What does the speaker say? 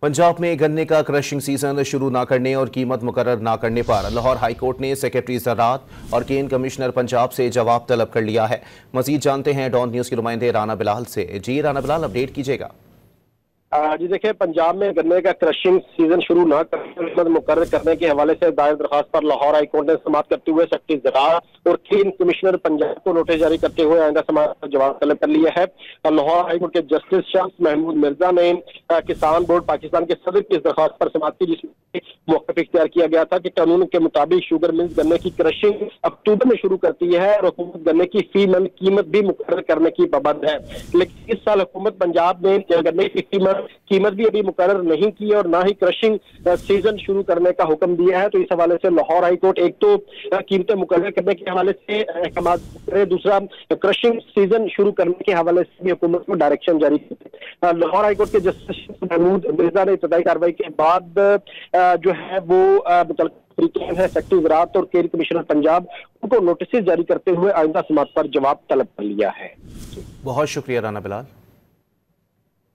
पंजाब में गन्ने का क्रशिंग सीजन शुरू न करने और कीमत मुकर्रर न करने पर लाहौर हाई कोर्ट ने सेक्रेटरी ज़राअत और केन कमिश्नर पंजाब से जवाब तलब कर लिया है। मजीद जानते हैं डॉन न्यूज़ के नुमाइंदे राना बिलाल से। जी राना बिलाल, अपडेट कीजिएगा। जी देखिए, पंजाब में गन्ने का क्रशिंग सीजन शुरू न करने मुकर्रर करने के हवाले से दायर दरखास्त पर लाहौर हाई कोर्ट ने समाअत करते हुए सेक्रेटरी ज़राअत और केन कमिश्नर पंजाब को नोटिस जारी करते हुए आइंदा समाअत पर जवाब तलब कर लिया है। लाहौर हाई कोर्ट के जस्टिस शम्स महमूद मिर्जा ने किसान बोर्ड पाकिस्तान के सदर की इस दरखास्त पर समाअत की, जिसमें मौक़िफ़ इख्तियार किया गया था कि कानून के मुताबिक शुगर मिल्स गन्ने की क्रशिंग अक्टूबर में शुरू करती है और हुकूमत गन्ने की फी मन कीमत भी मुकर्रर करने की पाबंद है। लेकिन इस साल हुकूमत पंजाब ने गन्ने की कीमत भी अभी मुकर्रर नहीं की और ना ही क्रशिंग सीजन शुरू करने का हुक्म दिया है। तो इस हवाले से लाहौर हाई कोर्ट एक तो कीमतें मुकर्रर करने के हवाले से अहकाम करे, दूसरा क्रशिंग सीजन शुरू करने के हवाले से भी हुकूमत को डायरेक्शन जारी की। लाहौर हाई कोर्ट के जस्टिस महमूद मिर्जा ने इब्तदाई कार्रवाई के बाद जो है वो है सेक्रेटरी ज़राअत और केन कमिश्नर पंजाब उनको नोटिस जारी करते हुए आइंदा समाअत पर जवाब तलब कर लिया है। बहुत शुक्रिया राना बिलाल।